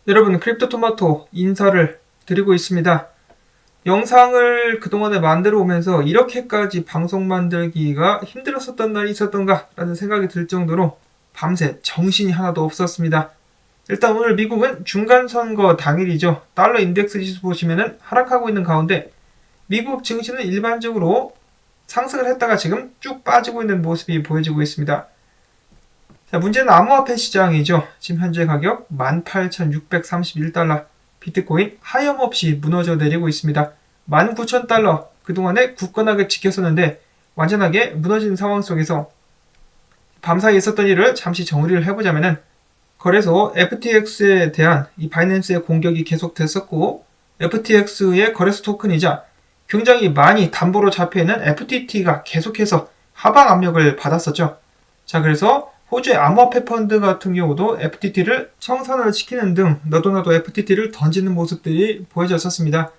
여러분, 크립토토마토 인사를 드리고 있습니다. 영상을 그동안에 만들어 오면서 이렇게까지 방송 만들기가 힘들었었던 날이 있었던가 라는 생각이 들 정도로 밤새 정신이 하나도 없었습니다. 일단 오늘 미국은 중간선거 당일이죠. 달러 인덱스 지수 보시면은 하락하고 있는 가운데 미국 증시는 일반적으로 상승을 했다가 지금 쭉 빠지고 있는 모습이 보여지고 있습니다. 자, 문제는 암호화폐 시장이죠. 지금 현재 가격 18,631달러, 비트코인 하염없이 무너져 내리고 있습니다. 19,000달러, 그동안에 굳건하게 지켰었는데 완전하게 무너진 상황 속에서 밤사이에 있었던 일을 잠시 정리를 해보자면은, 거래소 FTX에 대한 이 바이낸스의 공격이 계속됐었고, FTX의 거래소 토큰이자 굉장히 많이 담보로 잡혀있는 FTT가 계속해서 하방 압력을 받았었죠. 자, 그래서 호주의 암호화폐 펀드 같은 경우도 FTT를 청산을 시키는 등 너도나도 FTT를 던지는 모습들이 보여졌었습니다.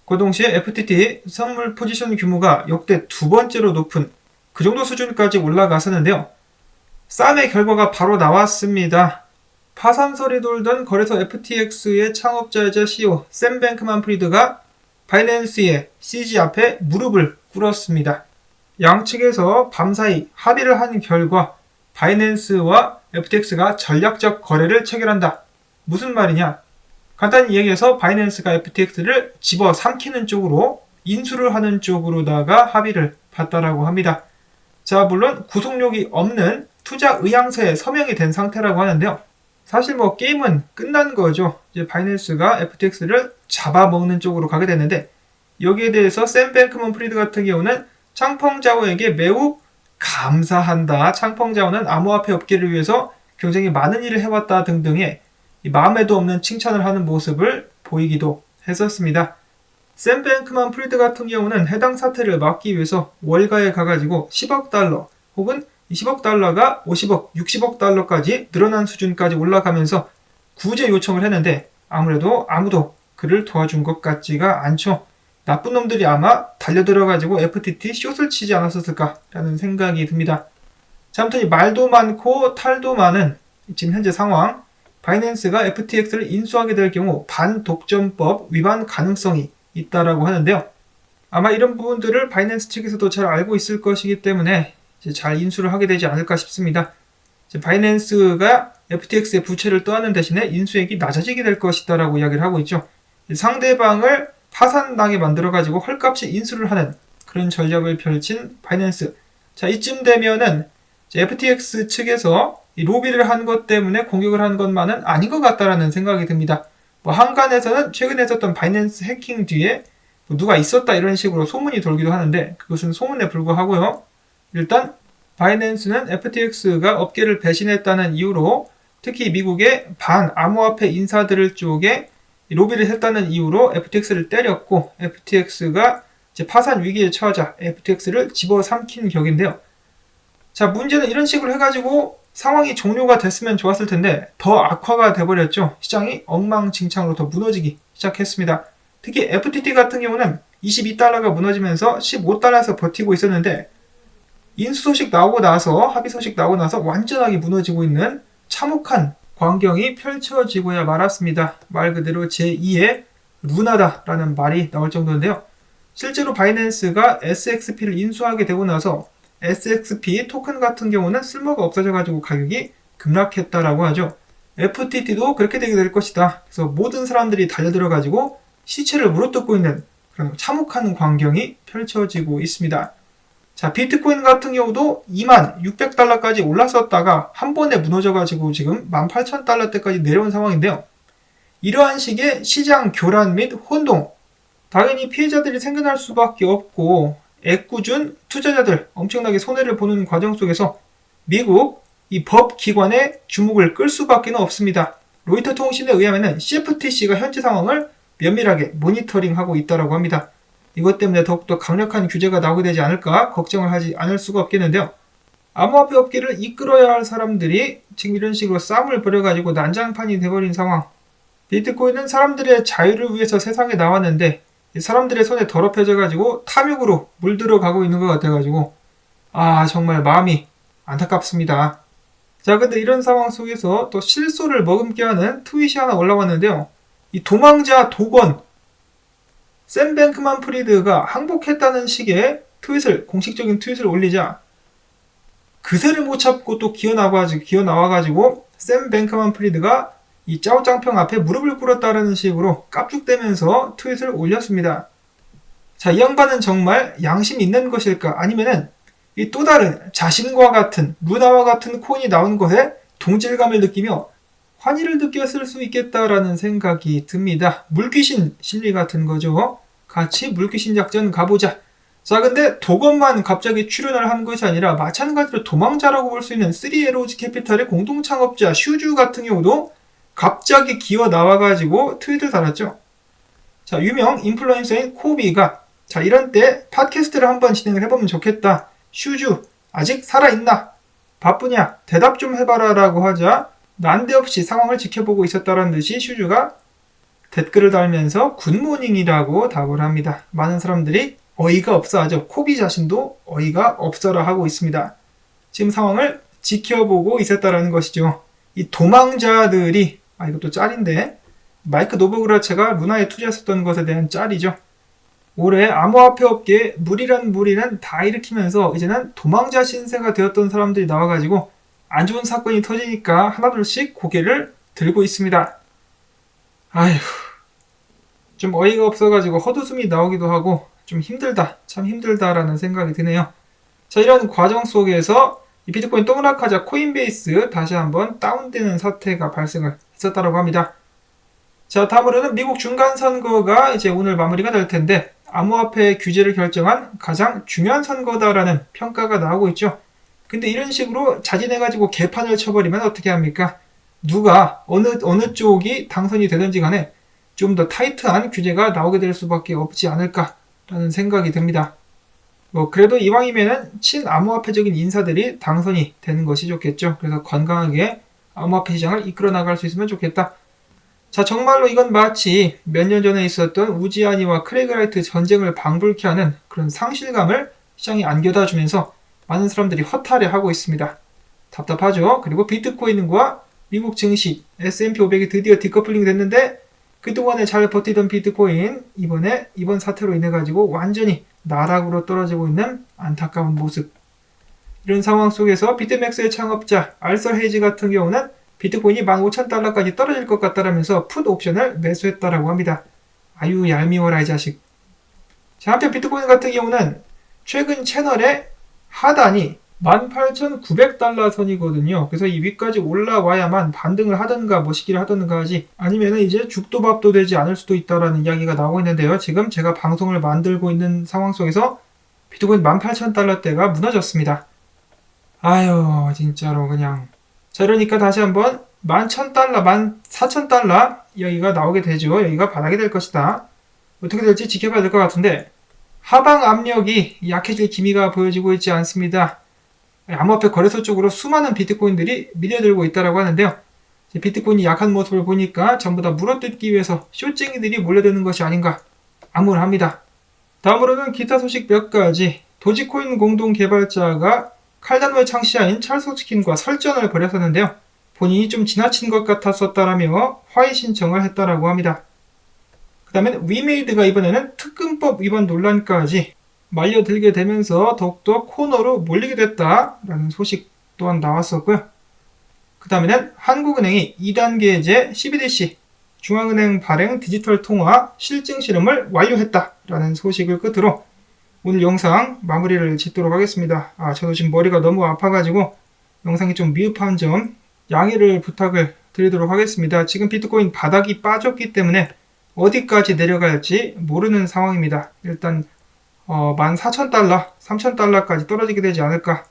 그 동시에 FTT 선물 포지션 규모가 역대 두 번째로 높은 그 정도 수준까지 올라갔었는데요. 싸움의 결과가 바로 나왔습니다. 파산설이 돌던 거래소 FTX의 창업자이자 CEO 샘 뱅크만 프리드가 바이낸스의 CG 앞에 무릎을 꿇었습니다. 양측에서 밤사이 합의를 한 결과 바이낸스와 FTX가 전략적 거래를 체결한다. 무슨 말이냐? 간단히 얘기해서 바이낸스가 FTX를 집어삼키는 쪽으로, 인수를 하는 쪽으로다가 합의를 봤다라고 합니다. 자, 물론 구속력이 없는 투자 의향서에 서명이 된 상태라고 하는데요. 사실 게임은 끝난 거죠. 이제 바이낸스가 FTX를 잡아먹는 쪽으로 가게 됐는데, 여기에 대해서 샘 뱅크먼 프리드 같은 경우는 창펑자오에게 매우 감사한다. 창펑자오는 암호화폐 업계를 위해서 굉장히 많은 일을 해왔다 등등의 마음에도 없는 칭찬을 하는 모습을 보이기도 했었습니다. 샘 뱅크만 프리드 같은 경우는 해당 사태를 막기 위해서 월가에 가가지고 10억 달러 혹은 10억 달러가 50억, 60억 달러까지 늘어난 수준까지 올라가면서 구제 요청을 했는데 아무래도 아무도 그를 도와준 것 같지가 않죠. 나쁜 놈들이 아마 달려들어가지고 FTT 숏을 치지 않았었을까라는 생각이 듭니다. 자, 아무튼 말도 많고 탈도 많은 지금 현재 상황, 바이낸스가 FTX를 인수하게 될 경우 반독점법 위반 가능성이 있다라고 하는데요. 아마 이런 부분들을 바이낸스 측에서도 잘 알고 있을 것이기 때문에 이제 잘 인수를 하게 되지 않을까 싶습니다. 이제 바이낸스가 FTX의 부채를 떠안는 대신에 인수액이 낮아지게 될 것이다라고 이야기를 하고 있죠. 상대방을 파산당에 만들어가지고 헐값이 인수를 하는 그런 전략을 펼친 바이낸스. 자, 이쯤 되면은 FTX 측에서 이 로비를 한 것 때문에 공격을 한 것만은 아닌 것 같다라는 생각이 듭니다. 한간에서는 최근에 있었던 바이낸스 해킹 뒤에 누가 있었다 이런 식으로 소문이 돌기도 하는데 그것은 소문에 불과하고요. 일단 바이낸스는 FTX가 업계를 배신했다는 이유로, 특히 미국의 반암호화폐 인사들 쪽에 로비를 했다는 이유로 FTX를 때렸고, FTX가 이제 파산 위기에 처하자 FTX를 집어삼킨 격인데요. 자, 문제는 이런 식으로 해가지고 상황이 종료가 됐으면 좋았을 텐데 더 악화가 돼버렸죠. 시장이 엉망진창으로 더 무너지기 시작했습니다. 특히 FTT 같은 경우는 22달러가 무너지면서 15달러에서 버티고 있었는데, 인수 소식 나오고 나서, 합의 소식 나오고 나서 완전하게 무너지고 있는 참혹한 광경이 펼쳐지고야 말았습니다. 말 그대로 제2의 루나다라는 말이 나올 정도인데요. 실제로 바이낸스가 SXP를 인수하게 되고 나서 SXP 토큰 같은 경우는 쓸모가 없어져가지고 가격이 급락했다라고 하죠. FTT도 그렇게 되게 될 것이다. 그래서 모든 사람들이 달려들어가지고 시체를 물어뜯고 있는 그런 참혹한 광경이 펼쳐지고 있습니다. 자, 비트코인 같은 경우도 26,600달러까지 올랐었다가 한 번에 무너져가지고 지금 18,000달러대까지 내려온 상황인데요. 이러한 식의 시장 교란 및 혼동, 당연히 피해자들이 생겨날 수밖에 없고, 애꿎은 투자자들 엄청나게 손해를 보는 과정 속에서 미국 이 법기관의 주목을 끌 수밖에 없습니다. 로이터 통신에 의하면 CFTC가 현재 상황을 면밀하게 모니터링하고 있다고 합니다. 이것 때문에 더욱더 강력한 규제가 나오게 되지 않을까 걱정을 하지 않을 수가 없겠는데요. 암호화폐 업계를 이끌어야 할 사람들이 지금 이런 식으로 싸움을 벌여가지고 난장판이 돼버린 상황. 비트코인은 사람들의 자유를 위해서 세상에 나왔는데 사람들의 손에 더럽혀져가지고 탐욕으로 물들어가고 있는 것 같아가지고 정말 마음이 안타깝습니다. 자, 근데 이런 상황 속에서 또 실소를 머금게 하는 트윗이 하나 올라왔는데요. 이 도망자 도건 샘 뱅크만 프리드가 항복했다는 식의 공식적인 트윗을 올리자 그새를 못 참고 또 기어 나와가지고 샘 뱅크만 프리드가 이 짜오짱평 앞에 무릎을 꿇었다는 식으로 깝죽대면서 트윗을 올렸습니다. 자, 이 양반은 정말 양심 있는 것일까? 아니면은 이 또 다른 자신과 같은 루나와 같은 코인이 나온 것에 동질감을 느끼며 환희를 느꼈을 수 있겠다라는 생각이 듭니다. 물귀신 심리 같은 거죠. 같이 물귀신 작전 가보자. 자, 근데 도건만 갑자기 출연을 한 것이 아니라 마찬가지로 도망자라고 볼 수 있는 3에로즈 캐피탈의 공동 창업자 슈주 같은 경우도 갑자기 기어 나와가지고 트윗을 달았죠. 자, 유명 인플루엔서인 코비가 자, 이런 때 팟캐스트를 한번 진행을 해보면 좋겠다. 슈주 아직 살아있나? 바쁘냐? 대답 좀 해봐라 라고 하자 난데없이 상황을 지켜보고 있었다는 듯이 슈주가 댓글을 달면서 굿모닝이라고 답을 합니다. 많은 사람들이 어이가 없어 하죠. 코비 자신도 어이가 없어라 하고 있습니다. 지금 상황을 지켜보고 있었다는 것이죠. 이 도망자들이 이것도 짤인데 마이크 노보그라체가 루나에 투자했었던 것에 대한 짤이죠. 올해 암호화폐 업계에 무리란 다 일으키면서 이제는 도망자 신세가 되었던 사람들이 나와가지고 안 좋은 사건이 터지니까 하나둘씩 고개를 들고 있습니다. 아휴, 좀 어이가 없어가지고 헛웃음이 나오기도 하고 좀 힘들다, 참 힘들다라는 생각이 드네요. 자, 이런 과정 속에서 이 비트코인 동락하자 코인베이스 다시 한번 다운되는 사태가 발생을 했었다고 합니다. 자, 다음으로는 미국 중간선거가 이제 오늘 마무리가 될 텐데 암호화폐 규제를 결정한 가장 중요한 선거다라는 평가가 나오고 있죠. 근데 이런 식으로 자진해가지고 개판을 쳐버리면 어떻게 합니까? 누가 어느 쪽이 당선이 되든지 간에 좀 더 타이트한 규제가 나오게 될 수밖에 없지 않을까라는 생각이 듭니다. 그래도 이왕이면은 친암호화폐적인 인사들이 당선이 되는 것이 좋겠죠. 그래서 건강하게 암호화폐 시장을 이끌어 나갈 수 있으면 좋겠다. 자, 정말로 이건 마치 몇 년 전에 있었던 우지아니와 크레그라이트 전쟁을 방불케 하는 그런 상실감을 시장에 안겨다 주면서 많은 사람들이 허탈해하고 있습니다. 답답하죠. 그리고 비트코인과 미국 증시 S&P 500이 드디어 디커플링 됐는데 그동안에 잘 버티던 비트코인 이번 사태로 인해 가지고 완전히 나락으로 떨어지고 있는 안타까운 모습. 이런 상황 속에서 비트맥스의 창업자 알서 헤이지 같은 경우는 비트코인이 15,000달러까지 떨어질 것 같다라면서 풋 옵션을 매수했다라고 합니다. 아유, 얄미워라 이 자식. 자, 한편 비트코인 같은 경우는 최근 채널의 하단이 18,900달러 선이거든요. 그래서 이 위까지 올라와야만 반등을 하든가 시기를 하든가 하지 아니면 이제 죽도 밥도 되지 않을 수도 있다라는 이야기가 나오고 있는데요. 지금 제가 방송을 만들고 있는 상황 속에서 비트코인 18,000달러대가 무너졌습니다. 아유, 진짜로 그냥. 자, 그러니까 다시 한번 11,000달러, 14,000달러 이야기가 나오게 되죠. 여기가 바닥이 될 것이다. 어떻게 될지 지켜봐야 될 것 같은데 하방 압력이 약해질 기미가 보여지고 있지 않습니다. 암호화폐 거래소 쪽으로 수많은 비트코인들이 밀려들고 있다고 하는데요. 비트코인이 약한 모습을 보니까 전부 다 물어뜯기 위해서 쇼쟁이들이 몰려드는 것이 아닌가 암울합니다. 다음으로는 기타 소식 몇 가지. 도지코인 공동 개발자가 칼다노의 창시자인 찰스 호치킨과 설전을 벌였었는데요. 본인이 좀 지나친 것 같았었다라며 화해 신청을 했다라고 합니다. 그 다음에 위메이드가 이번에는 특근법 위반 논란까지 말려들게 되면서 더욱더 코너로 몰리게 됐다라는 소식 또한 나왔었고요. 그 다음에는 한국은행이 2단계 해제 CBDC 중앙은행 발행 디지털 통화 실증 실험을 완료했다라는 소식을 끝으로 오늘 영상 마무리를 짓도록 하겠습니다. 저도 지금 머리가 너무 아파가지고 영상이 좀 미흡한 점 양해를 부탁을 드리도록 하겠습니다. 지금 비트코인 바닥이 빠졌기 때문에 어디까지 내려갈지 모르는 상황입니다. 일단 14,000달러, 3,000달러까지 떨어지게 되지 않을까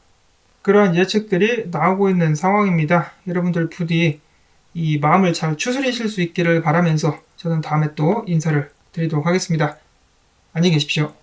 그러한 예측들이 나오고 있는 상황입니다. 여러분들 부디 이 마음을 잘 추스리실 수 있기를 바라면서 저는 다음에 또 인사를 드리도록 하겠습니다. 안녕히 계십시오.